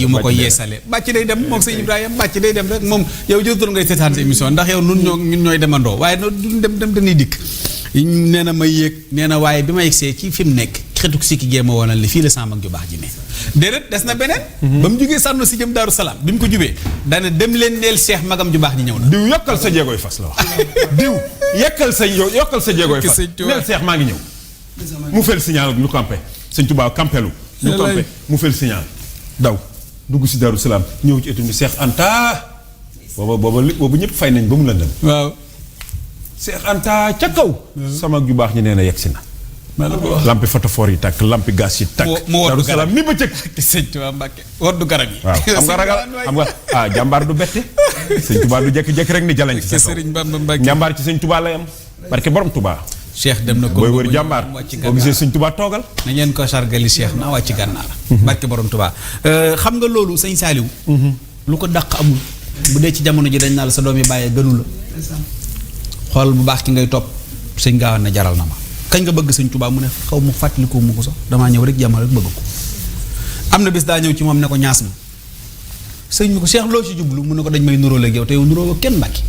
yu ma koy yeesale bàcc day dem moom sëñ Ibrahima bàcc day dem rek moom yow jotul ngay seetaan sa émission ndax yow ñun ñooy demandoo waaye duñ dem dañuy dikk nee na ma yéeg nee na waaye bi ma yegsee ci fi mu nekk xetuk sikki gee ma woonal li fii la sama mag ju baax ji ne déedéet des na beneen ba mu jógee sànno si jëm Daaru Salaam bi mu ko jubee dana dem leen neel Cheikh magam ju baax ji ñëw na diw yokkal sa jéegooy fas la wax diw yokkal sa jéegooy fas neel Cheikh maa ngi ñëw mu fel signal ñu campé sëñ Tuubaa campelu ñu campé mu fel signal daw dugg si Daaru Salaam ñëw ci étu ni Cheikh Anta booba ñëpp fay nañ ba mu lëndëm waaw Cheikh Anta ca kaw sama mag ju baax ñi nee na yegsi na lampi photophore yi tàkk lampi gaz yi tàkk Daaru Salaam ni bëccëg sëñ Tuubaa Mbàkke woddu garab yi waaw xam nga ragal xam nga jàmbaar du bette sëñ Tuubaa du jékki-jékki rek ni jalañ ci sa kaw Sëriñ Bamba Mbàkke jàmbaar ci sëñ Tuubaa lay am parce que borom Tuubaa Cheikh dem na ko booy wër jàmbaar boo gisee sëñ Tuubaa toogal na ngeen ko sargali Cheikh naa wàcc gànnaar barke borom Tuubaa xam nga loolu sëñ Saaliw lu ko dàq amul bu dee ci jamono ji dañ naa la sa doom yi bàyyee gënu la xool bu baax ki ngay topp sëñ Gaawaan na jaral na ma kañ nga bëgg sëñ Tuubaa mu ne xaw ma fàttalikoo mu ko sax damaa ñëw rek jàmm rek bëgg ko am na bis daa ñëw ci moom ne ko ñaas ma sëñ mi ko Cheikh loo ci jublu mu ne ko dañ may nuróo ak yow te yow nuróo kenn Mbàkke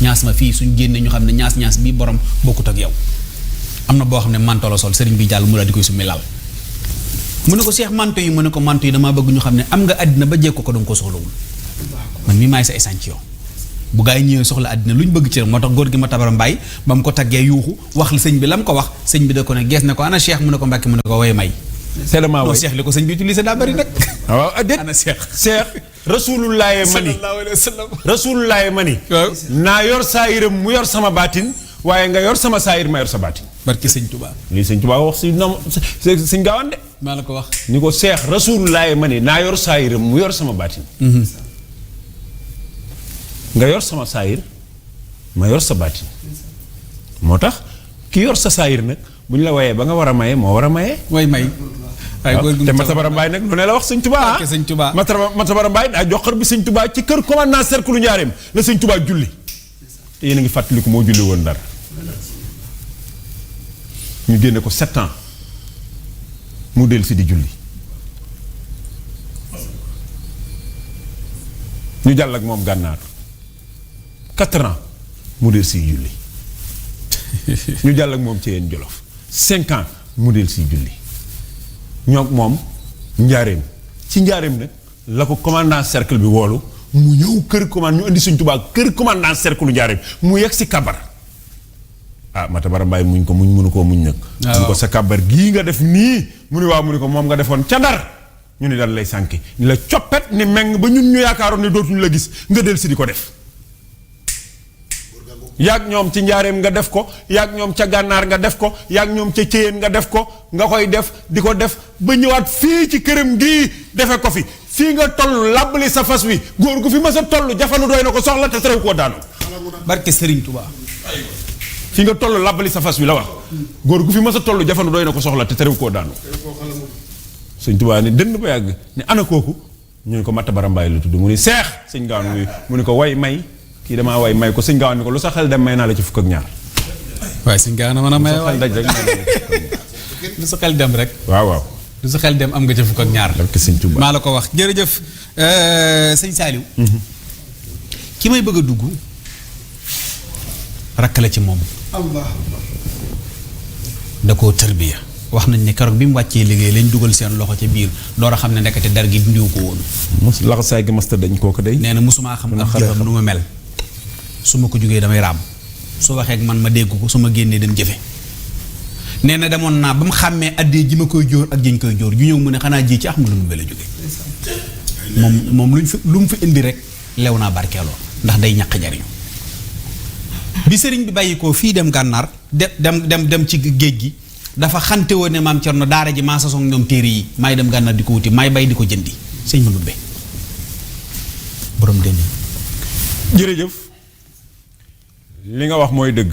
ñaas ma fii suñ génne ñu xam ne ñaas bii borom bokkut ak yow am na boo xam ne manto la sol sëriñ bi jàll mu daal di koy summi lal mu ne ko Cheikh manto yi mu ne ko manto yi damaa bëgg ñu xam ne am nga àddina ba jekko ko danga ko soxlawul man mii maay sa échantillon bu gaa yi ñëwee soxla àddina lu ñu bëgg ci rek moo tax góor gi ma tabara mbaay ba mu ko taggee yuuxu wax li sëñ bi la mu ko wax sëñ bi da ko ne gees ne ko ana Cheikh mu ne ko Mbàkke mu ne ko way may c'est dama way Cheikh li ko sëñ bi utilisé daa bari nag waaw déet ana Cheikh rasulullaahi mani sallallahu alayhi wa sallam rasulullaahi mani naa yor saayiram mu yor sama baatin waaye nga yor sama saayir ma yor sa baatin barki sëñ Tuubaa lii sëñ Tuubaa wax si nom sëñ Gaawaan de maa la ko wax ni ko Cheikh rasulullaahi mani naa yor saayiram mu yor sama baatin nga yor sama saayir ma yor sa baatin moo tax ki yor sa saayir nag bu ñu la wayee ba nga war a maye moo war a maye way may te Matabara Mbaay nag lu ne la wax sëñ Tuubaa sëñ Tuubaa Matabara Mbaay daa joxar bi sëñ Tuubaa ci kër commandant cercle Njaareem la sëñ Tuubaa julli te yéen a ngi fàttaliku moo julli woon Ndar ñu génne ko 7 ans mu del si di julli ñu jàll ak moom gànnaar 4 ans mu del si julli ñu jàll ak moom ci yeen Jolof 5 ans mu del si julli ñoo moom njaareem ci njaareem nag la ko commandant cercle bi woolu mu ñëw kër commandant ñu indi Sëñ Tuubaa kër commandant cercle njaareem mu yegg si kabar Matabara Mbaay muñ ko mënu koo muñ nag mu ko sa kabar gii nga def nii mu ni waaw mu ni ko moom nga defoon ca Ndar ñu ni dal lay sànki ni la coppet ni meng ba ñun ñu yaakaaroon ne dootuñu la gis nga del si di ko def yaag ñoom ci njaareem nga def ko yaag ñoom ca gànnaar nga def ko yaag ñoom ca céyeen nga def ko nga koy def di ko def ba ñëwaat fii ci këram gii defe ko fi fii nga toll làbbali sa fas wi góor gu fi mës a toll jafandu doy na ko soxla te terew koo daanu barke Sëriñ Tuubaa fii nga toll làbbali sa fas wi la wax góor gu fi mës a toll jafandu doy na ko soxla te terew koo daanu Sëñ Tuubaa ni dënd ba yàgg ni ana kooku ñu ne ko Matabara Mbaay la tudd mu ni Seex sëñ Gaawaan mu ni ko way may kii damaa way may ko sëñ Gaawaan ni ko lu sa xel dem may naa la ci fukk ak ñaar waaye sëñ Gaawaan mën a may xel daj rek lu sa xel dem rek waaw lu sa xel dem am nga ci fukk ak ñaar sëñ Tuubaa maa la ko wax jërëjëf sëñ Saaliw ki may bëgg a dugg rakk la ci moom da koo tërbiya wax nañ ne keroog bi mu wàccee liggéey lañ dugal seen loxo ca biir door a xam ne ndekete dar gi dindiw ko woon laxasaay gi masta dañ kooku day nee na mosumaa xam ak jëfam nu ma mel su ma ko jógee damay raam su waxee ak man ma dégg ko su ma génnee dem jëfe nee na demoon naa ba mu xàmmee addee ji ma koy jóor ak jiñ koy jóor ju ñëw mu ne xanaa ji ci ax ma lu mu mel a jóge moom lu mu fi indi rek lew naa barkeeloo ndax day ñaq jariñu bi sëriñ bi bàyyi ko fii dem gànnaar dem ci géej gi dafa xante woon ne maam Cerno daara ji maa sasoog ñoom téere yi maay dem gànnaar di ko wuti maay bay di ko jëndi sëñ ma nubbe borom deni jërëjëf li nga wax mooy dëgg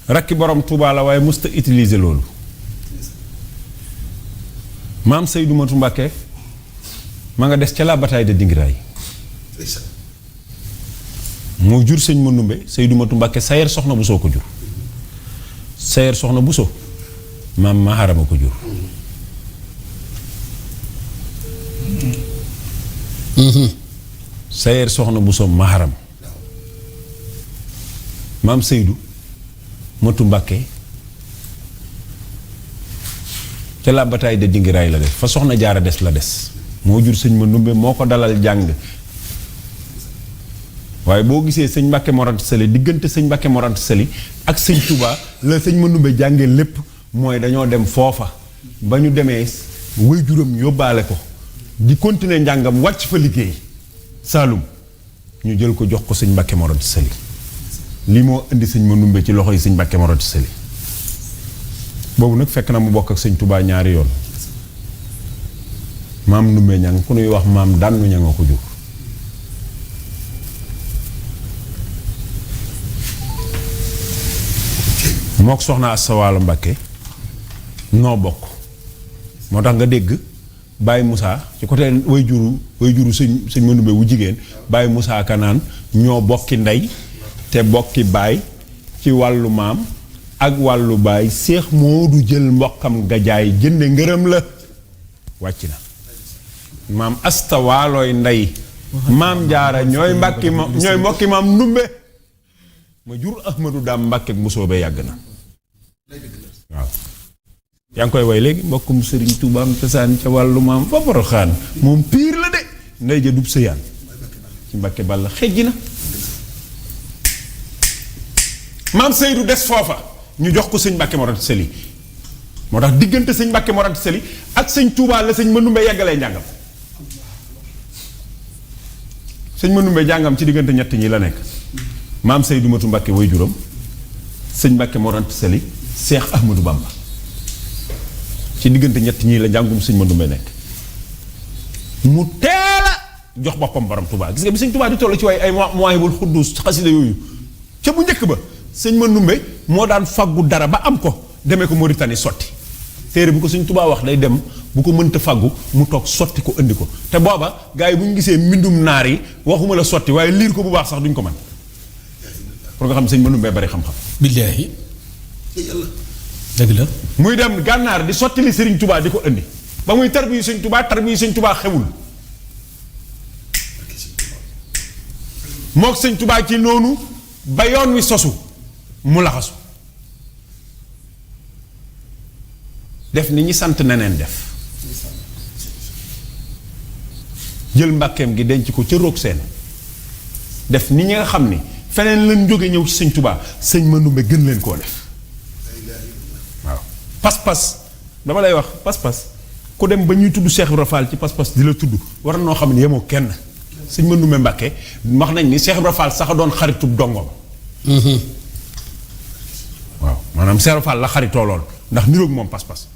rakki borom Tuubaa la waaye musta utiliser loolu maam Seydou Matu Mbàkke ma nga des ca la bataille de Dingiraay moo jur sëñ Mandumbe Seydou Matu Mbàkke Sayer soxna Buso ko jur Sayer soxna Buso maam Maharama ko jur Sayer soxna bu som maharam maam Seydou Matu Mbàkke ca la bataille de Dingiraay la def fa soxna jaara des la des moo jur sëñ ma ndumbe moo ko dalal jàng waaye boo gisee sëñ Mbàkke Mor Anta Sali diggante sëñ Mbàkke Mor Anta Sali ak sëñ Touba la sëñ ma ndumbe jàngee lépp mooy dañoo dem foofa ba ñu demee waajuram yóbbaale ko di continuer njàngam wàcc fa liggéey Saalum ñu jël ko jox ko sëñ Mbàkke Mor Anta Sali lii moo indi sëñ ma ndumbe ci loxo yi sëñ Mbàkke Mor Anta Sali boobu nag fekk na mu bokk ak sëñ Touba ñaari yoon maam ndumbe ñang ku nuy wax maam dànnu ñanga ko jur mook soxna Asta Waalo Mbàkke noo bokk moo tax nga dégg Baye Moussa ci côté way juru sëñ ma ndumbe wu jigéen Baye Moussa Kanaan ñoo bokki ndey te bokki baay ci wàllu maam ak wàllu baay Seex Moodu jël mbokkam gajaay jënde ngërëm la wàcc na maam Asta Waalooy ndey maam Jaara ñooy mbàkki ñooy mbokki maam ndumbe ma jur Ahmadu Daam Mbàkke ak Musoobe yàgg na waaw yaa ngi koy way léegi mbokkum Sëriñ Tuubaam cosaan ca wàllu maam fa Poroxaan moom piir la de ndey ja dub sëyaan ci Mbàkke Balla xejji na maam Seydou des foofa ñu jox ko sëñ Mbàkke Mor Anta Sali moo tax diggante sëñ Mbàkke Mor Anta Sali ak sëñ Touba la sëñ Mandumbe yeggalee njàngam sëñ Mandumbe jàngam ci diggante ñett ñi la nekk maam Seydou Matu Mbàkke way juróom sëñ Mbàkke Mor Anta Sali Seex Ahmadou Bamba ci diggante ñett ñii la njàngum sëñ Mandumbe nekk mu teel a jox boppam borom Touba gis nga bi sëñ Touba di toll ci way ay Mawaahibul Xuddus xasida yooyu ca bu njëkk ba sëñ Mandumbe moo daan faggu dara ba am ko demee ko Mauritanie sotti téere bu ko sëñ Touba wax day dem bu ko mënta faggu mu toog sotti ko indi ko te booba gars yi bu ñu gisee mbindum naar yi waxuma la sotti waaye liir ko bu baax sax duñ ko mën pour nga xam sëñ Mandumbe bari xam-xam. billaahi dëgg la. muy dem gànnaar di sotti li Sëriñ Touba di ko indi ba muy tarbiyu sëñ Touba tarbiyu sëñ Touba xewul mook sëñ Touba ci noonu ba yoon wi sosu mu laxasu def ni ñi sant neneen def jël mbàkkeem gi denc ko ca roog seen def ni ñi nga xam ni feneen lañ jóge ñëw ci sëñ Touba sëñ Mandumbe gën leen koo def waaw pas-pas dama lay wax pas-pas ku dem ba ñuy tudd Cheikh Ibra Fall ci pas-pas di la tudd war na noo xam ne yemoo kenn sëñ Mandumbe Mbàkke wax nañ ni Cheikh Ibra Fall sax doon xaritub dongom waaw maanaam Cheikh Ibra Fall la xaritoo lool ndax niroog moom pas-pas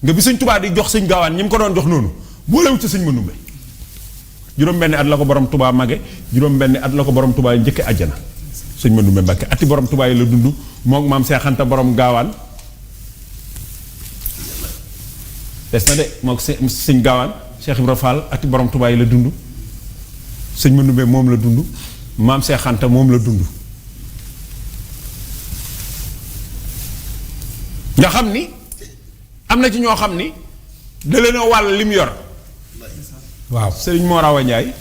nga bi sëñ Touba di jox sëñ Gaawaan ñi mu ko doon jox noonu boolewut ci sëñ Mandumbe juróom-benni at la ko borom Touba mage juróom-benni at la ko borom Touba njëkke àjjana sëñ Mandumbe Mbàkke ati borom Touba yi la dund moom maam Seex Anta borom Gaawaan des na de moom sëñ Gaawaan Cheikh Ibra Fall ati borom Touba yi la dund sëñ Mandumbe moom la dund maam Seex Anta moom la dund nga xam ni am na ci ñoo xam ni da leen a wàll li mu yor waaw sëriñ Mor Awa Njaay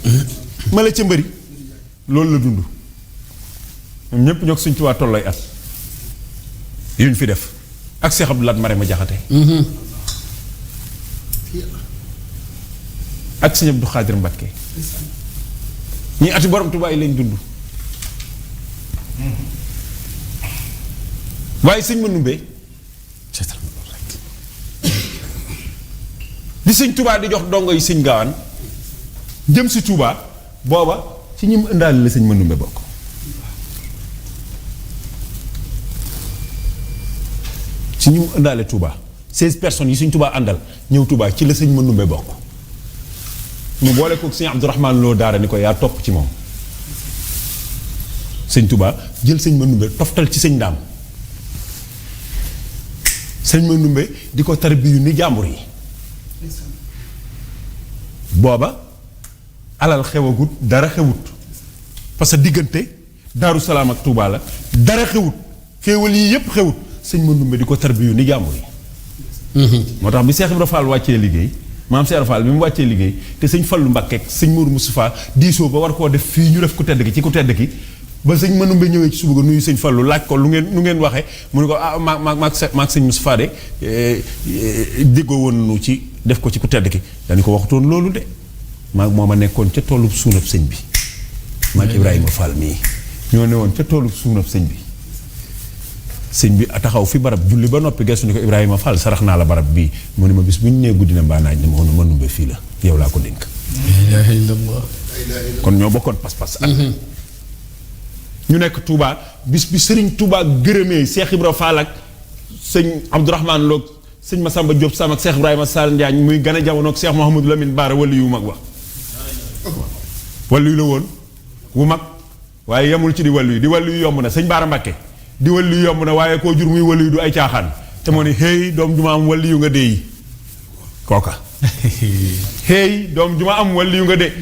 ma la ca mbëri loolu la dund ñoom ñépp ñoo ko sëñ Tuubaa tollooy at yuñ fi def ak Seex Abdu Laat Marema Jaxate ak sëñ Abdu Xaadir Mbàkke ñi ati borom Tuubaa yi lañ dund waaye sëñ Mandumbe di sëñ Touba di jox dongo yi sëñ Gaawaan jëm si Touba booba ci ñi mu ëndaale la sëñ Mandumbe bokk ci ñi mu ëndaale Touba 16 personnes yi sëñ Touba àndal ñëw Touba ci la sëñ Mandumbe bokk mu boole ko sëñ Abdourahmane Lo daara ni ko yaa topp ci moom sëñ Touba jël sëñ Mandumbe toftal ci sëñ Daam sëñ Mandumbe di ko tarbiyu ni jàmbur yi booba alal xewagut dara xewut parce que diggante Daaru Salaam ak Touba la dara xewut xéewal yi yépp xewut sëñ Mandumbe di ko tarbiyu ni jàmbur yi moo tax bi Seex Ibra Fall wàccee liggéey maam Cheikh Fall bi mu wàccee liggéey te sëñ Fallu Mbàkke ak sëñ Mourou Moustapha diisoo ba war koo def fii ñu def ku tedd ki ci ku tedd ki ba sëñ Manumbe ñëwee ci suba ga nuyu sëñ Fallu laaj ko lu ngeen waxee mu ne ko maag sëñ Moustapha de déggoo woon nu ci def ko ci ku tedd ki dañu ko waxutoon loolu de maag moom a nekkoon ca toolub suunab sëñ bi maag Ibrahima Fall mii ñoo ne woon ca toolub suunab sëñ bi sëñ bi taxaw fi barab julli ba noppi gestu ni ko Ibrahima Fall sarax naa la barab bii mu ne ma bis bu ñu nee guddi na mbaa naaj ne ma ma numbe fii la yow laa ko dénk. ilaha illallah. kon ñoo bokkoon pas-pas ak ñu nekk Touba bis bi Serigne Touba gërëmee Cheikh Ibra Fall ak sëñ Abdourahmane Lo sëñ Massamba Diop Sam ak Cheikh Ibrahima Sall Ndiagne muy gën a jamono ak Cheikh Mouhamadou Lamine Bara wali yu mag wax wali yu la woon wu mag waaye yemul ci di wali yu yomb na sëñ Bara Mbacké di wali yu yomb na waaye koo jur muy wali yu du ay caaxaan te moo ni hey doom ju ma am wali yu nga dee kooka hey doom ju ma am wali yu nga dee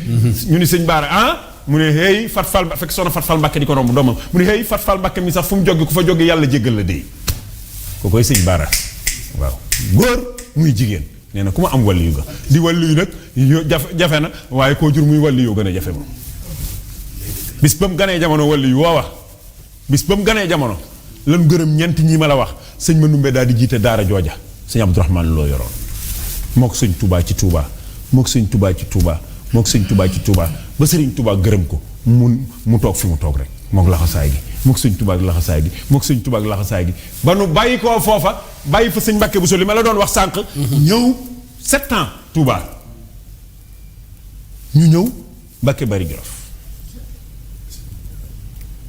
ñu ni sëñ Bara ah mu ne hey Fat Fall fekk soxna Fat Fall Mbacké di ko romb doomam mu ne hey Fat Fall Mbacké mi sax fu mu jóge ku fa jóge yàlla jéggal la dee koo koy sëñ Bara waaw góor muy jigéen nee na ku ma am wali yu nga di wali yu nag jafe na waaye koo jur muy wali yu gën a jafe moom bis ba mu ganee jamono wali yu woo wax bis ba mu ganee jamono lan gërëm ñeent ñii ma la wax sëñ Manumbe daal di jiite daara jooja sëñ Abdourahmane loo yoroon moo ko sëñ Touba ci Touba moo ko sëñ Touba ci Touba moo ko sëñ Touba ci Touba ba sëriñ Touba gërëm ko mu toog fi mu toog rek moo ko laxasaay gi moo ko sëñ Touba ak laxasaay gi moo ko sëñ Touba ak laxasaay gi ba nu bàyyi koo foofa bàyyi fa sëñ Mbàkke Buso li ma la doon wax sànq ñëw 7 ans Touba ñu ñëw Mbàkke Bari Jolof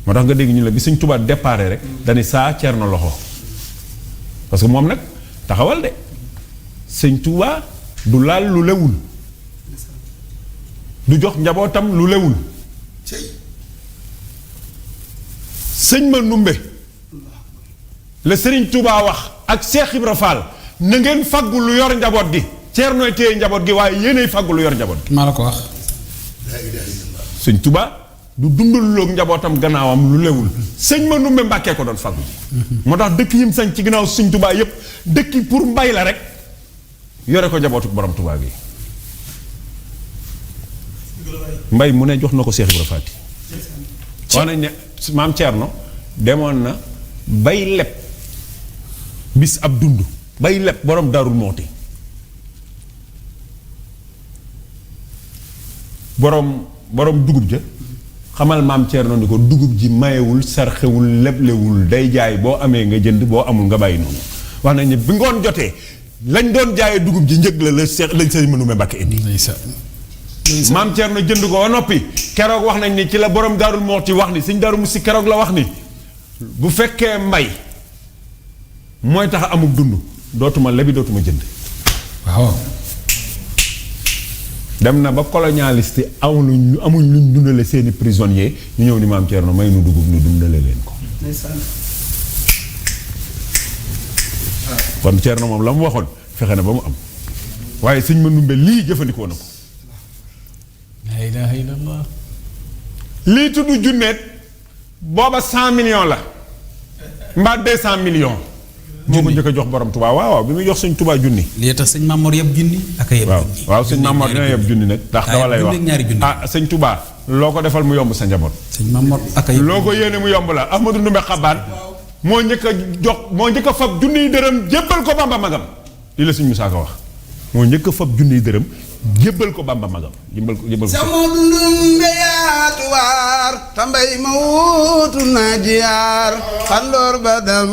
moo tax nga dégg ñu la bi sëñ Touba déparé rek dani saa Ceerno loxo parce que moom nag taxawal de sëñ Touba du laal lu lewul du jox njabootam lu lewul sëñ Manumbe la sëriñ Touba wax ak Cheikh Ibra Fall na ngeen faggu lu yor njaboot gi Ceernooy téye njaboot gi waaye yéenay faggu lu yor njaboot gi maa la ko wax sëñ Touba du dundaloog njabootam gannaawam lu lewul sëñ Manumbe Mbàkke ko doon faggu ji moo tax dëkk yim sañ ci gannaaw sëñ Touba yépp dëkki pour mbay la rek yore ko njabootu borom Touba gi mbay mu ne jox na ko Cheikh Ibra Faty wax nañ ne maam Thierno demoon na bay leb bis ab dund bay leb borom Daarul Mooti borom dugub ja xamal maam Thierno ni ko dugub ji mayewul sarxewul leblewul day jaay boo amee nga jënd boo amul nga bàyyi noonu wax nañ ne bi ngoon jotee lañ doon jaayee dugub ji njëg la lañ sëñ Manumbe Mbàkke indi maam Thierno jënd ko ba noppi keroog wax nañ ni ci la borom Daarul Mooti wax ni sëñ Daaru Musti keroog la wax ni bu fekkee mbay mooy tax a amul dund dootuma lebi dootuma jënd waaw dem na ba colonialiste amuñ luñ dundale seeni prisonniers ñu ñëw ni maam Thierno may nu dugub ñu dundale leen ko kon Thierno moom la mu waxoon fexe na ba mu am waaye sëñ Manumbe lii jëfandikoo na ko la ilaha illallah lii tudd junneet booba 100 millions la mbaa 200 millions moo ko njëkk a jox borom Touba waaw bi muy jox sëñ Touba junni lii tax sëñ Mamor yëpp junni ak a yëpp junni waaw sëñ Mamor dina yëpp junni nag ndax dama lay wax sëñ Touba loo ko defal mu yomb sa njaboot sëñ Mamor ak a yëpp loo ko yéene mu yomb la Ahmadou Ndumbe Xabaan moo njëkk a fab junniy dërëm jébbal ko Bamba magam lii la sëñ Musaa Ka wax moo njëkk a fab junniy dërëm jébbal ko Bamba magam jébbal ko Ahmadou Ndumbe yaatu waar tambay ma wuutu naa jiyaar xandoor ba dam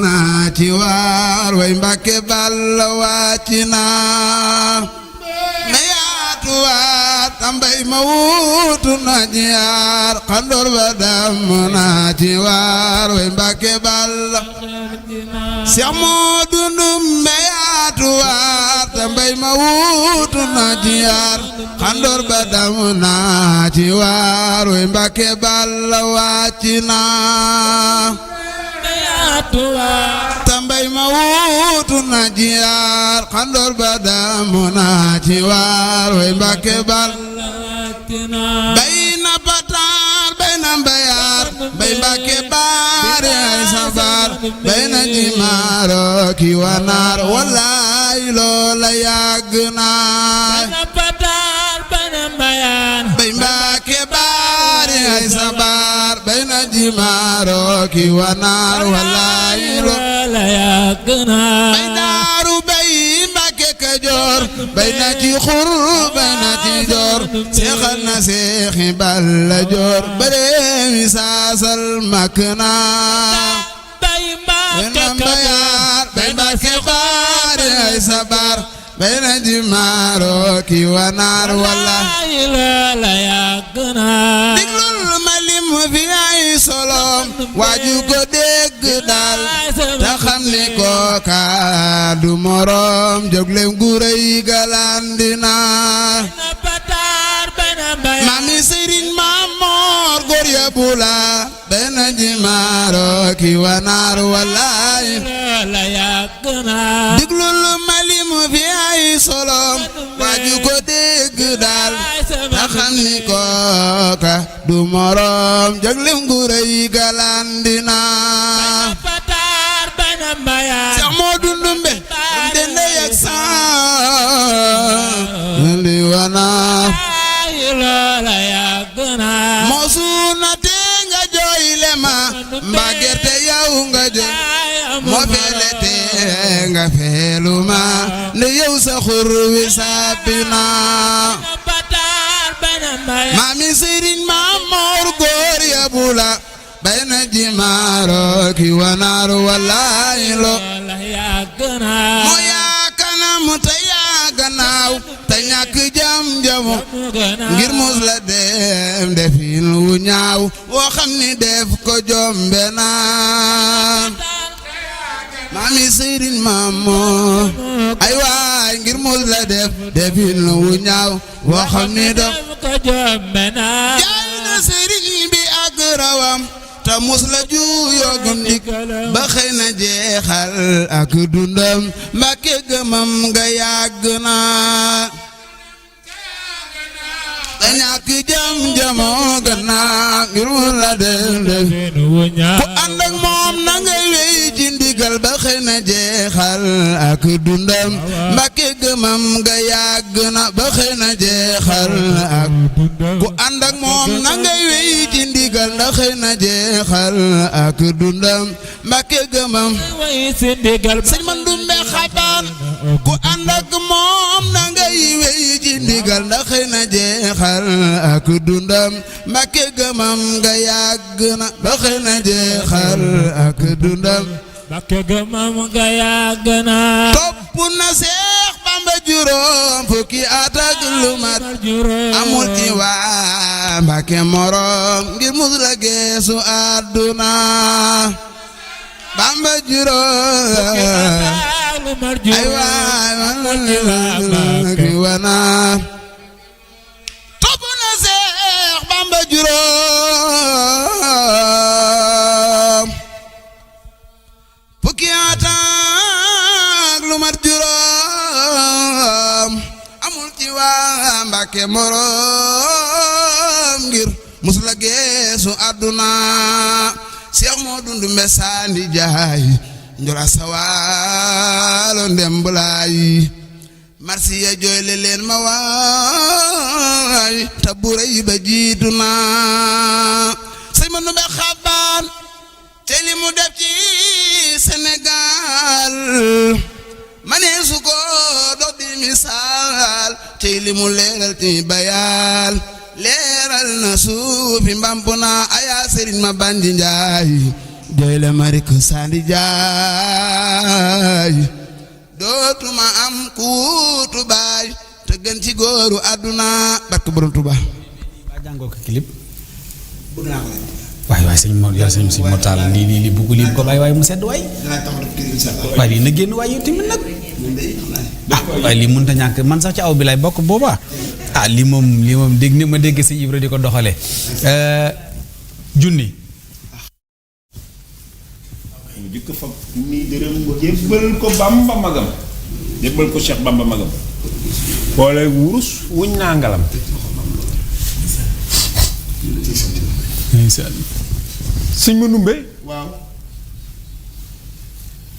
naa ci waar way Mbàkke Balla wàcci naa ma yaatu waar tambay ma wuutu naa jiyaar xandoor ba dam naa ci waar way Mbàkke Balla Seex Moodu Ndumbe yaatu waar tambay ma wuutu naa jiyaar xandoor ba dam naa ci waar way Mbàkke Balla wàcci naa tambay ma wuutu naa jiyaar xandoor ba dam naa ci waar way Mbàkke Balla bay na pataar bay na mbayaar bay Mbàkke baare ay sabar bay na jimaaro ki wanaar walla wallaay loola yàgg naa bana pataar bana mbayaan bay Mbàkke baari ay sabar bay na jimaaro ki wanaar wallaay loola yàgg naa bay daaru bay Mbàkke Kajoor bay na ci xur bay na ci joor seexal na seexi Balla Joor bare mi saasal mak naa bay Mbàkke Kajoor bay Mbàkke baari ay sabar bay na jimaaro ki wanaar wallaay loola yàgg naa diglul ma lim fi ay solom waaju ko dégg daal te xam ni kooka du morom jóglem gu rëy galandina mami Sëriñ Maamoor góor ya bula bay na jimaaro ki wanaar wallaay loola yàgg naa diglul ma lim fi ay solom waaju ko dégg daal ta xam ni kooka du morom jóglem gu rëy galandina pataar bana mbayaan Seex Moodu Ndumbe am dende yak san li wanaar loola yàgg naa moosuna te nga jooyle ma mbaa gerte yow nga jooy moo feele te nga feelu ma nde yow sa xur wi sàppi na maami Sëriñ Maamoor góor ya bula bay na jimaaro ki wanaar wallaay loola yàgg naa moo yaa kanam te yaa gannaaw te ñàkk jam-jamu ngir mus la dem defin wu ñaaw woo xam ni def ko jombe naa maami Sëriñ Maamoor ay waay ngir mus la def defin wu ñaaw woo xam ni def ko jombe naa jaay na sëriñ bi ak rawam te mus la juuyoo gundik ba xëy na jeexal ak dundam Mbàkke gëmam nga yàgg na da ñàkk jam-jamoo gannaaw ngir mus la def ku ànd ak moom na ngay wéy ci ndigal ba xëy na jeexal ak dundam Mbàkke gëmam nga yàgg na ba xëy na jeexal ak ku ànd ak moom na ngay wéy ci ndigal ndax xëy na jeexal ak dundam Mbàkke gëmam sëñ Mandumbe Xabaan ku ànd ak moom na ngay wéy ci ndigal ndax xëy na jeexal ak dundam Mbàkke gëmam nga yàgg na ba xëy na jeexal ak dundam Mbàkke gëmam nga yàgg na topp na Seex Bamba juróom fukki at ak lu mat amul ci waa Mbàkke morom ngir mus la geesu àdduna Bamba juróom ay waay ki wana topp na Seex Bamba juróom fukki at ak lu mat juróom amul ci waa Mbàkke morom ngir mus la geesu àdduna Seex Moodu Ndumbe Sandi Jaay njora sawaalo ndembulaay marsiya jooyle leen ma waay tabure yi ba jiitu naa sëñ Mandumbe Xabaan te li mu def ci Sénégal manee su ko dox di misaal te li mu leeral ci bayaal leeral na suufi mbampu naa ayaa Sëriñ ma bandi Njaay jooyle marik Sandi Jaay dootuma am kuutu baay te gën ci góoru àdduna barke Borom Tuuba ba jàngoo ko clip waay waay sëñ Mor yàlla sëñ Mor Tall lii bugg lii ko bàyyi waaye mu sedd waay waaye lii na génn waay yow tamit nag waaye lii mënut a ñàkk man sax ci aw bi lay bokk boobaa lii moom dégg ni ma dégg si Ibra di ko doxale junni jëkk fa nii dërëm jébbal ko Bamba magam jébbal ko Cheikh Bamba magam boole wurus wuñ naa ngalam sëñ Mandumbe waaw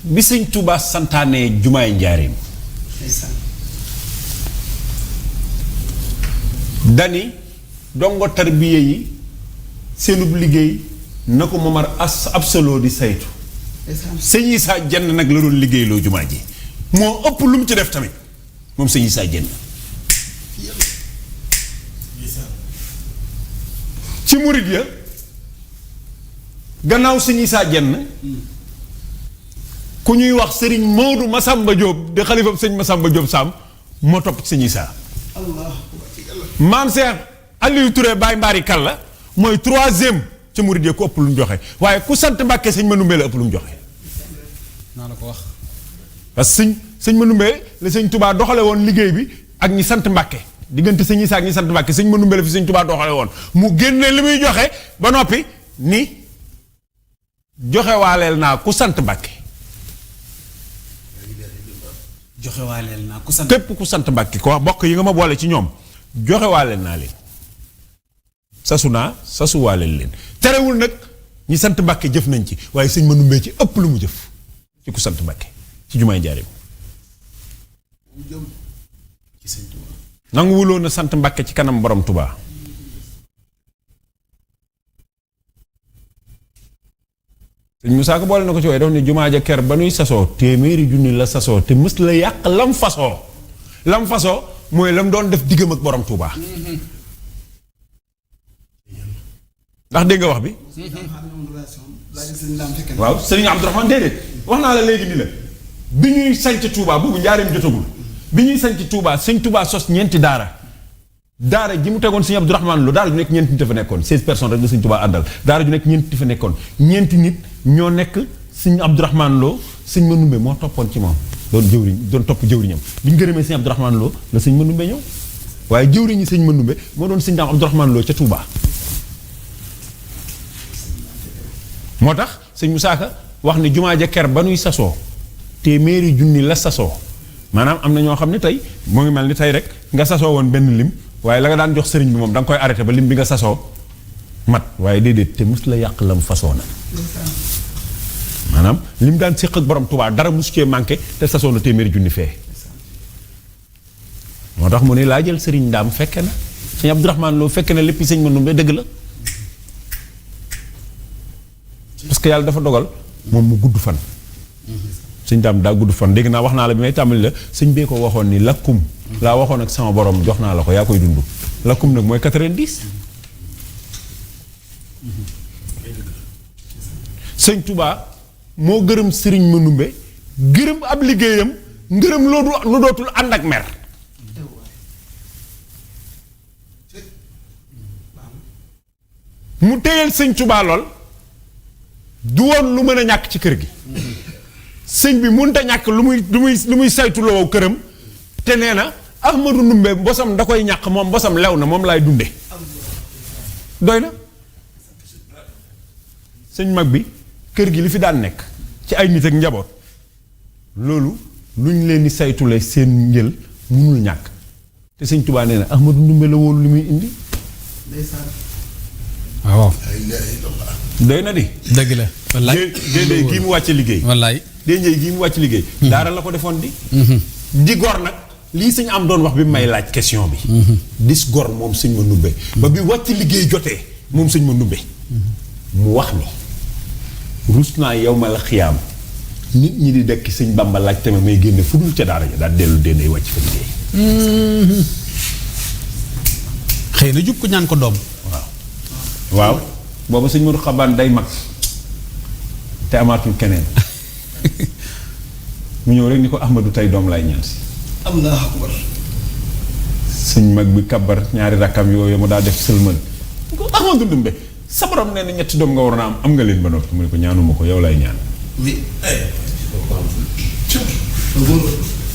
bi sëñ Touba santaane jumaay njaareem dani dongo tarbiya yi seenub liggéey na ko Momar Absolo di saytu sëñ Issa Dieng nag la doon liggéeyloo jumaa ji moo ëpp lu mu ci def tamit moom sëñ Issa Dieng ci murit ya gannaaw sëñ Issa Dieng ku ñuy wax sëriñ Maodo Massamba Diop di xalifam sëñ Massamba Diop Sam moo topp ci sëñ Issa maam Cheikh Aliou Touré Baye Mbari Kalla mooy 3e ca murid ya ku ëpp lu mu joxe waaye ku sant Mbàkke sëñ Manoumbe la ëpp lu mu joxe naa la ko wax parce que sëñ Manoumbe la sëñ Touba doxale woon liggéey bi ak ñi sant Mbàkke diggante sëñ Issa ak ñi sant Mbàkke sëñ Manoumbe la fi sëñ Touba doxale woon mu génne li muy joxe ba noppi ni joxe waaleel naa ku sant Mbàkke joxe waaleel naa ku sant képp ku sant Mbàkke ko wax bokk yi nga ma boole ci ñoom joxe waaleel naa leen sasu waaleel leen terewul nag ñi sant Mbàkke jëf nañ ci waaye sëñ Manoumbe ci ëpp lu mu jëf ci ku sant Mbàkke ci jumaay Njaaréem nanguwuloon na sant Mbàkke ci kanam borom Touba sëñ Moussa Ka boole na ko ci waaye daf ne jumaa ja ker ba nuy sasoo téeméeri junni la sasoo te mës la yàq lam fasoo mooy lam doon def diggam ak borom Touba ndax dégg nga wax bi waaw sëriñ Abdourahmane déedéet wax naa la léegi ni la bi ñuy sanc Touba boobu Njaaréem jotagul bi ñuy sanc Touba sëñ Touba sos ñeenti daara ji mu tegoon sëñ Abdourahmane Lo daara ju nekk ñeenti nit fa nekkoon 16 personnes rek la sëñ Touba àndal daara ju nekk ñeenti fa nekkoon ñeenti nit ñoo nekk sëñ Abdourahmane Lo sëñ Manoumbe moo toppoon ci moom doon topp jëwriñam bi ñu gërëmee sëñ Abdourahmane Lo la sëñ Manoumbe ñëw waaye jëwriñi sëñ Manoumbe moo doon sëñ Abdourahmane Lo ca Touba moo tax sëñ Moussa Ka wax ne jumaa ja ker ba nuy sasoo téeméeri junni la sasoo maanaam am na ñoo xam ne tey moo ngi mel ni tey rek nga sasoo woon benn lim waaye la nga daan jox sëriñ bi moom da nga koy arrêté ba lim bi nga sasoo mat waaye déedéet te mus la yàq lam fasoo na maanaam lim daan séq ak borom Touba dara mus cee manqué te sasoo na téeméeri junni fee moo tax mu ne laa jël sëriñ Ndaam fekke na sëñ Abdourahmane Lo fekke na lépp sëñ Manoumbe dëgg la parce que yàlla dafa dogal moom mu gudd fan sëñ Daam daa gudd fan dégg naa wax naa la bi may tàmbali la sëñ bee ko waxoon ni lakkum laa waxoon ak sama borom jox naa la ko yaa koy dund lakkum nag mooy 90 sëñ Touba moo gërëm sëriñ Manoumbe gërëm ab liggéeyam ngërëm lu dootul ànd ak mer mu téyel sëñ Touba lool du woon lu mën a ñàkk ci kër gi sëñ bi mënut a ñàkk lu muy saytuloo këram te nee na Ahmadou Ndumbe mbosam da koy ñàkk moom mbosam lew na moom laay dunde doy na sëñ mag bi kër gi li fi daan nekk ci ay nit ak njaboot loolu lu ñu leen di saytule seen njël mënul ñàkk te sëñ Touba nee na Ahmadou Ndumbe la wóolu li muy indi waaw doy na di dëgg la wallaay déedéet gii mu wàcce liggéey wallaay déedéet gii mu wàcce liggéey daara la ko defoon di gor nag lii sëñ am doon wax bi may laaj question bi dis gor moom sëñ Manoumbe ba bi wàcc liggéey jotee moom sëñ Manoumbe mu wax ni rus naa yow ma la xiyaam nit ñi di dekk sëñ Bamba laaj tamit may génne fu dul ca daara ja daal dellu dénday wàcc fa liggéey xëy na jub ko ñaan ko doom waaw booba sëñ Modou Xabaan day mag te amaatul keneen mu ñëw rek ni ko Ahmadou tey doom lay ñaan si allahu akbar sëñ mag bi kabar ñaari rakkam yooyu mu daa def sëlmal ko Ahmadou Ndumbe sa borom nee na ñetti doom nga waroon a am nga leen ba noppi mu ne ko ñaanuma ko yow lay ñaan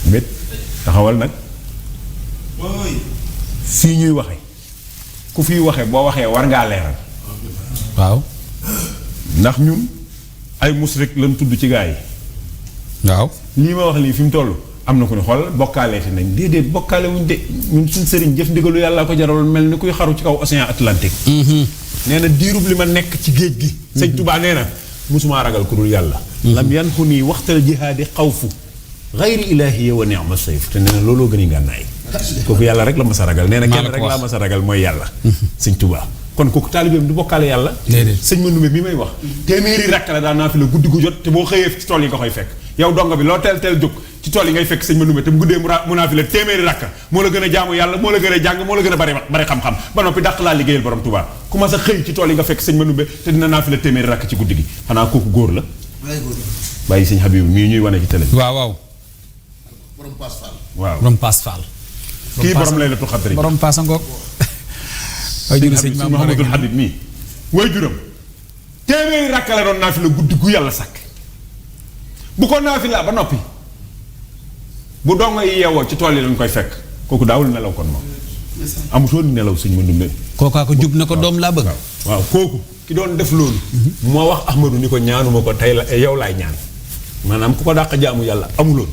mbét taxawal nag fii ñuy waxe ku fiy waxe boo waxee war ngaa leeral waaw ndax ñun ay musrik lañ tudd ci gaa yi waaw lii ma wax lii fi mu toll am na ku ne xool bokkaaleeti nañ déedéet bokkaale wuñ de ñun suñ sëriñ jëf ndigalu yàlla ko jaraloon mel ni kuy xaru ci kaw océan Atlantique nee na diirub li ma nekk ci géej gi sëñ Touba nee na musumaa ragal ku dul yàlla lam yan xu nii waxtal jihaadi xawfu xayri ilaahi wa ni'ma sayf te nee na looloo gën a ngànnaay kooku yàlla rek la mas a ragal nee na kenn rek laa mas a ragal mooy yàlla sëñ Tuubaa kon kooku taalibeem du bokkaale yàlla sëñ Mandumbe mi may wax téeméeri rakk la daan naa fi la guddi gu jot te boo xëyee ci tool yi nga koy fekk yow donga bi loo teel jóg ci tool yi ngay fekk sëñ Mandumbe te bu guddee mu naa fi la téeméeri rakk moo la gën a jaamu yàlla moo la gën a jàng moo la gën a bari xam-xam ba noppi dàq laa liggéeyal borom Tuubaa ku ma sa xëy ci tool yi nga fekk sëñ Mandumbe te dina naa fi la téeméeri rakk ci guddi gi xanaa kooku góor la bàyyi sëñ Habibu mii ñuy wane ci télé waaw borom paas faal kii borom laylatul xadri borom paas ngoog way juru sëñ Mahamadul Habib mii way juram téeméeri rakk la doon naa fi la guddi gu yàlla sàkk bu ko naa fi laa ba noppi bu dongo yi yeewoo ci tool yi lañ koy fekk kooku daawul nelaw kon moom amutoon nelaw sëñ Mandumbe kookaa ko jub na ko doom laa bëgg waaw kooku ki doon def loolu moo wax Ahmadu ni ko ñaanuma ko tey la yow laay ñaan maanaam ku ko dàq jaamu yàlla amuloon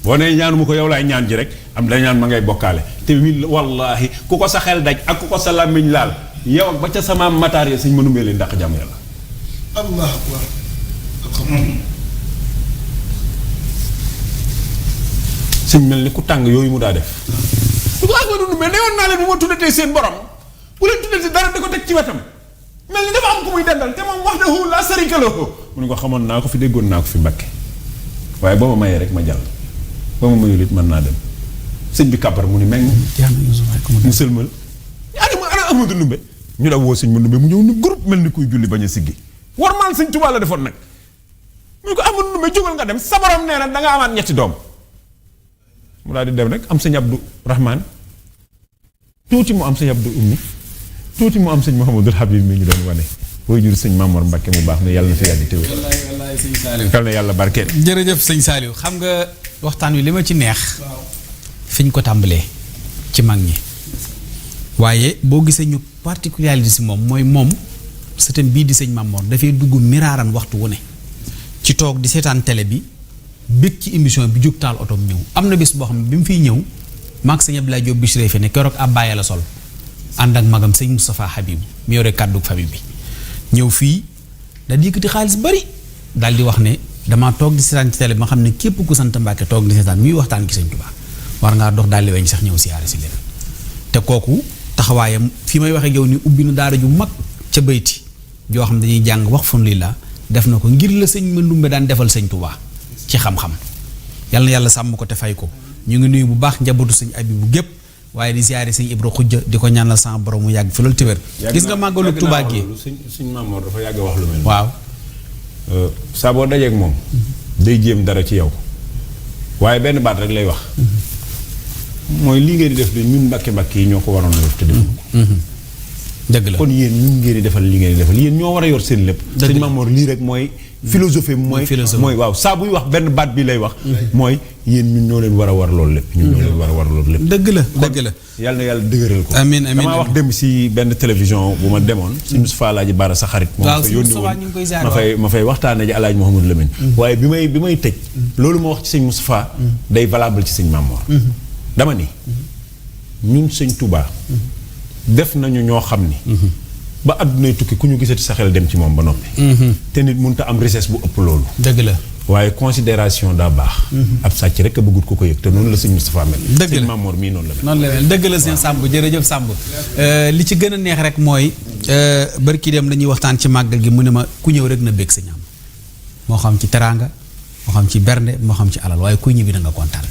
boo nee ñaanuma ko yow laay ñaan ji rek am da ñaan ma ngay bokkaale te wallaahi ku ko sa xel daj ak ku ko sa làmmiñ laal yow ak ba ca sama mataar ya sëñ Mandumbe leen dàq jaamu yàlla allah akbar sëñ mel ni ku tàng yooyu mu daa def lu ko Ahmadu Ndumbe ne woon naa leen bu ma tuddatee seen borom bu leen tuddatee dara da ko teg ci wetam mel ni dafa am ku muy dendal te moom wahdahu laa sharika lahu mu ne ko xamoon naa ko fi déggoon naa ko fi Mbàkke waaye boo ma mayee rek ma jàll ba ma mayul it mën naa dem sëñ bi kàbbar mu ni meng mu sëlmal ana Ahmadu Ndumbe ñu da woo sëñ Mandumbe mu ñëw ni groupe mel ni kuy julli bañ a siggi war maan sëñ Tuubaa la defoon nag mu ne ko Ahmadu Ndumbe jógal nga dem sa borom nee na da nga amaat ñetti doom mu daal di dem rek am sëñ Abdu Rahman tuuti mu am sëñ Abdu Ummi tuuti mu am sëñ Mouhamadul Habib mi ñu doon wane booy jur sëñ Mamor Mbàkke mu baax ne yàlla na fi yàgg teew wallaay sëñ Saliou yàlla na yàlla barkeel jërëjëf sëñ Saliou xam nga waxtaan wi li ma ci neex fi ñu ko tàmbalee ci mag ñi waaye boo gisee ñu particularité si moom mooy moom sëtam bii di sëñ Mamor dafay dugg miraaran waxtu wu ne ci toog di seetaan télé bi bég ci émission bi jóg taal otom ñëw am na bés boo xam ne bi mu fiy ñëw maag sëñ Abdoulaye Diop Bichri fi ne keroog ab bàyyi la sol ànd ak magam sëñ Moustapha Habib mi yore kàddu famille bi ñëw fii da di yëkkati xaalis bari daal di wax ne damaa toog di seetaan ci télé bi ma xam ne képp ku sant Mbàkke toog di seetaan muy waxtaan ci sëñ Tuubaa war ngaa dox daal di weñ sax ñëw siyaare si leen te kooku taxawaayam fi may waxee yow ni ubbi na daara ju mag ca bayti joo xam dañuy jàng wax fun lii la def na ko ngir la sëñ Mandumbe daan defal sëñ Tuubaa ci xam-xam yàlla na yàlla sàmm ko te fay ko ñu ngi nuyu bu baax njabootu sëñ Abibu gépp waaye di siyaare sëñ Ibra Xujja di ko ñaanal sama borom mu yàgg fi loolu téwér gis nga màggalu Tuubaa gi sëñ Mamor dafa yàgg wax lu mel waaw saa boo dajeek moom day jéem dara ci yow waaye benn baat rek lay wax mooy lii ngeen di def de ñun mbàkke yi ñoo ko waroon a def te defuñu ko dëgg la kon yéen ñun ngeen di defal li ngeen di defal yéen ñoo war a yor seen lépp sëñ Mamor lii rek mooy philosophie mooy waaw saa buy wax benn baat bi lay wax mooy yéen ñun ñoo leen war a war loolu lépp ñun ñoo leen war a war loolu lépp dëgg la yàlla na yàlla dëgëral ko amiin damaa wax dem si benn télévision bu ma demoon sëñ Moustapha Alaaji Baara sa xarit moom fa yónni woon ma fay waxtaane ji Alaaji Mouhamadou Lamine waaye bi may tëj loolu ma wax ci sëñ Moustapha day valable ci sëñ Mamor dama ni ñun sëñ Touba def nañu ñoo xam ni ba àddunay tukki ku ñu gisati sa xel dem ci moom ba noppi te nit mënut a am richesse bu ëpp loolu dëgg la waaye considération daa baax ab sàcc rek a bëggut ko yëg te noonu la sëñ Moustapha mel dëgg la sëñ Mamor mii noonu la mel dëgg la sëñ Samb jërëjëf Samb li ci gën a neex rek mooy barki dem dañuy waxtaan ci màggal gi mu ne ma ku ñëw rek na bég sëñ am moo xam ci teraanga moo xam ci bernde moo xam ci alal waaye kuy ñibbi da nga kontaan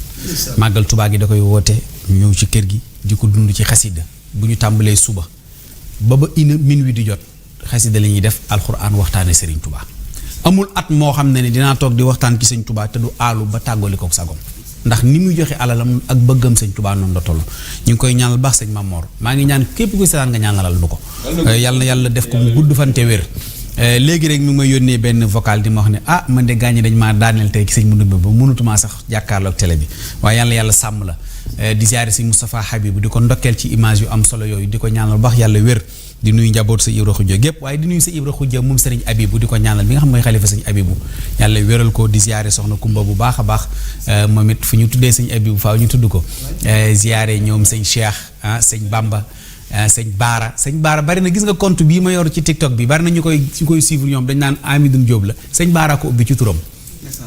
màggal Tuubaa gi da koy woote ñu ñëw ci kër gi di ko dund ci xasida bu ñu tàmbalee suba ba minuit di jot xasida la ñuy def alxuraan waxtaane Serigne Touba amul at moo xam ne dinaa toog di waxtaan ci sëñ Touba te du aalu ba tàggooli kook sagom ndax ni muy joxe alalam ak bëggam sëñ Touba noonu la toll ñu ngi koy ñaanal baax sëñ Mamor maa ngi ñaan képp kuy seetaan nga ñaanalal nu ko yàlla na yàlla def ko mu gudd fan te wér léegi rek mi ngi may yónnee benn vocal di ma wax ne man de gaañi dañ maa daaneel tey ci sëñ Mandumbe ba mënatumaa sax jàkkaarloog télé bi waaye yàlla sàmm la di ziare si Moustapha Habib di ko ndokkeel ci image yu am solo yooyu di ko ñaanal baax yàlla wér di nuyu njaboot sa Ibra Xujja gépp waaye di nuyu sa Ibra Xujja moom sëriñ Abibu di ko ñaanal bi nga xam mooy xalifa sëñ Abibu yàlla wéral ko di ziare soxna Kumba bu baax a baax moom it fu ñu tuddee sëñ Abibu faaw ñu tudd ko ziare ñoom sëñ Cheikh sëñ Bamba sëñ Baara bari na gis nga compte bii ma yor ci TikTok bi bari na ñu koy suivre ñoom dañ naan Amidoune Diop la sëñ Baara ko ubbi ci turam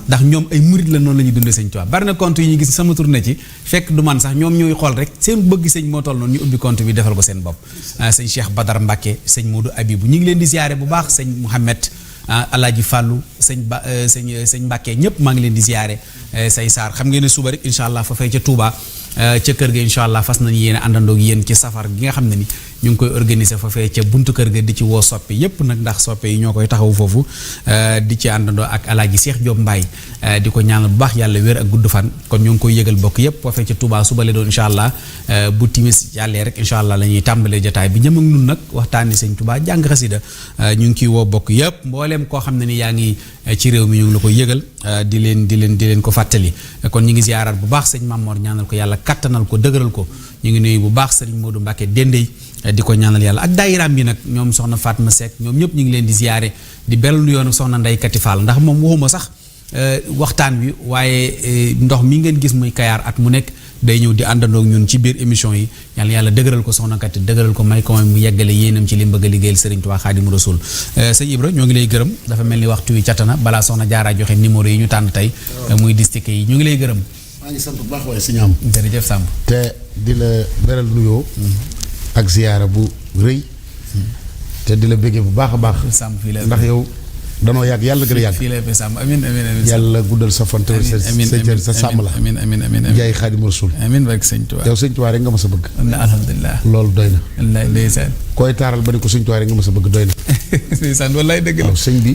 ndax ñoom ay murit la noonu la ñuy dundee sëñ Tuubaa bari na compte yi ñu gis sama tourné ci fekk du man sax ñoom ñooy xool rek seen bëgg sëñ moo toll noonu ñu ubbi compte bi defal ko seen bopp sëñ Cheikh Badar Mbacke sëñ Modou Abibou ñu ngi leen di ziyaare bu baax sëñ Mouhamed Alaaji Fàllu sëñ Mbacke ñëpp maa ngi leen di ziyaare say Saar xam ngeen ne suba rek incha allah fa fay ca Touba ca kër ga incha allah fas nañu yéen àndandoog yéen ci safar gi nga xam ne ni ñu ngi koy organiser fa fee ca buntu kër ga di ci woo soppe yépp nag ndax soppe yi ñoo koy taxawu foofu di ci àndandoo ak Alaaji Cheikh Diop Mbaye di ko ñaanal bu baax yàlla wér ak gudd fan kon ñu ngi koy yëgal bokk yépp fa fee ca Touba suba le doon incha allah bu timis yàllee rek incha allah la ñuy tàmbalee jotaay bi ñëm ak nun nag waxtaani sëñ Touba jàng xasida ñu ngi ciy woo bokk yépp mbooleem koo xam ne ni yaa ngi ci réew mi ñu ngi la koy yëgal di leen ko fàttali kon ñu ngi ziyaaraat bu baax sëñ Mamor ñaanal ko yàlla kattanal ko dëgëral ko ñu ngi nuyu bu baax sëriñ Modou Mbacke Dendey di ko ñaanal yàlla ak daayiraam bi nag ñoom soxna Fatma Seck ñoom ñëpp ñu ngi leen di ziyaare di beral nu yoonu soxna Ndey Kati Fall ndax moom waxuma sax waxtaan wi waaye ndox mi ngeen gis muy Kayaar at mu nekk day ñëw di àndandoog ñun ci biir émission yi yàlla dëgëral ko soxna Kati dëgëral ko may ko mu yeggale yéenam ci li mu bëgg a liggéeyal Sëriñ Tuubaa Xaadimu Rasuul sëñ Ibra ñoo ngi lay gërëm dafa mel ni waxtu wi catana balaa soxna Jaara joxe numéro yi ñu tànn tey muy distique yi ñu ngi lay gërëm maa ngi sant bu baax waaye sëñ am jërëjëf Samb te di la beral nuyoo ak ziyaara bu rëy te di la béggee bu baax a baax Samb fii la ndax yow danoo yàgg yàlla gën a yàgg fii la Samb amiin yàlla guddal sa fan te sa sàmm la amiin jaay Xaadimu Rasuul amiin barke sëñ Tuubaa yow sëñ Tuubaa rek nga ma sa bëgg alhamdulilah loolu doy na wallaay ndeysaan koy taaral ba ni ko sëñ Tuubaa rek nga ma sa bëgg doy na ndeysaan wallaay dëgg la waaw sëñ bi